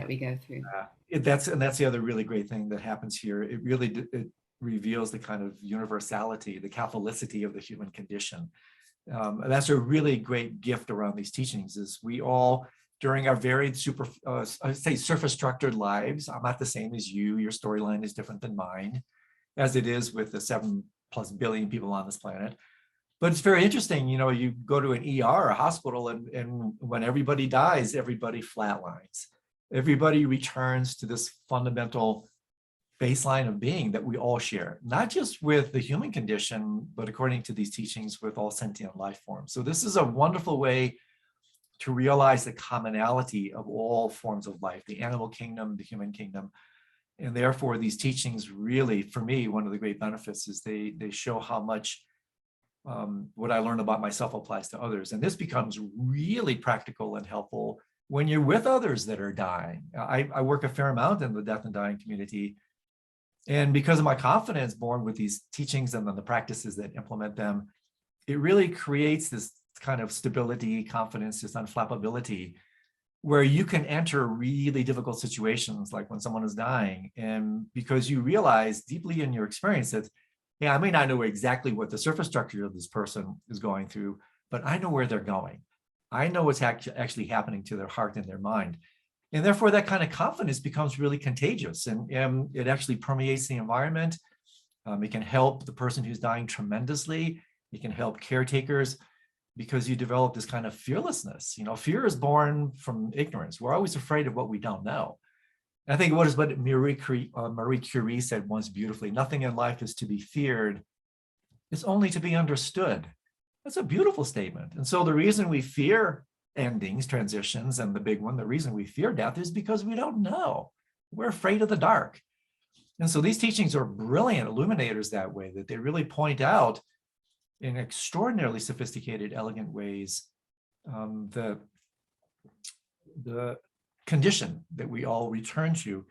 that we go through. That's the other really great thing that happens here. It really it reveals the kind of universality, the Catholicity of the human condition. And that's a really great gift around these teachings. Is we all, during our varied surface structured lives, I'm not the same as you. Your storyline is different than mine, as it is with the 7+ billion people on this planet. But it's very interesting, you go to an ER, a hospital, and when everybody dies, everybody flatlines. Everybody returns to this fundamental baseline of being that we all share, not just with the human condition, but according to these teachings, with all sentient life forms. So this is a wonderful way to realize the commonality of all forms of life, the animal kingdom, the human kingdom. And therefore, these teachings really, for me, one of the great benefits is they show how much what I learned about myself applies to others. And this becomes really practical and helpful when you're with others that are dying. I work a fair amount in the death and dying community. And because of my confidence born with these teachings and then the practices that implement them, it really creates this kind of stability, confidence, this unflappability, where you can enter really difficult situations, like when someone is dying. And because you realize deeply in your experience that, yeah, I may not know exactly what the surface structure of this person is going through, but I know where they're going. I know what's actually happening to their heart and their mind. And therefore, that kind of confidence becomes really contagious, and it actually permeates the environment. It can help the person who's dying tremendously. It can help caretakers because you develop this kind of fearlessness. Fear is born from ignorance. We're always afraid of what we don't know. And I think what Marie Curie said once beautifully: nothing in life is to be feared. It's only to be understood. That's a beautiful statement. And so the reason we fear endings, transitions, and the big one, the reason we fear death is because we don't know. We're afraid of the dark. And so these teachings are brilliant illuminators that way, that they really point out in extraordinarily sophisticated, elegant ways the condition that we all return to.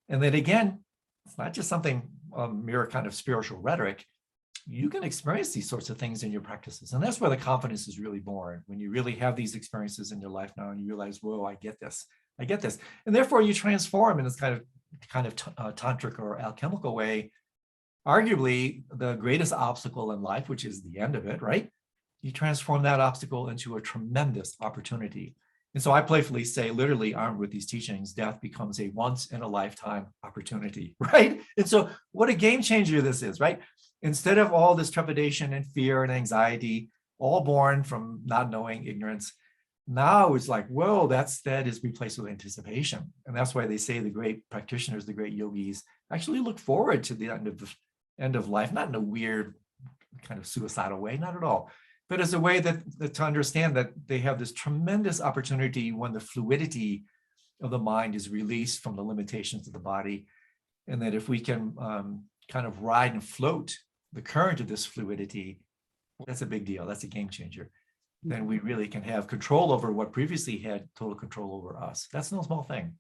And that, again, it's not just something mere kind of spiritual rhetoric. You can experience these sorts of things in your practices. And that's where the confidence is really born, when you really have these experiences in your life now and you realize, whoa, I get this. And therefore you transform in this kind of tantric or alchemical way, arguably the greatest obstacle in life, which is the end of it, right? You transform that obstacle into a tremendous opportunity. And so I playfully say, literally armed with these teachings, death becomes a once in a lifetime opportunity, right? And so what a game changer this is, right? Instead of all this trepidation and fear and anxiety, all born from not knowing, ignorance, now it's like, whoa, that is replaced with anticipation. And that's why they say the great practitioners, the great yogis, actually look forward to the end of life, not in a weird kind of suicidal way, not at all, but as a way that to understand that they have this tremendous opportunity when the fluidity of the mind is released from the limitations of the body. And that if we can kind of ride and float the current of this fluidity, that's a big deal. That's a game changer. Then we really can have control over what previously had total control over us. That's no small thing.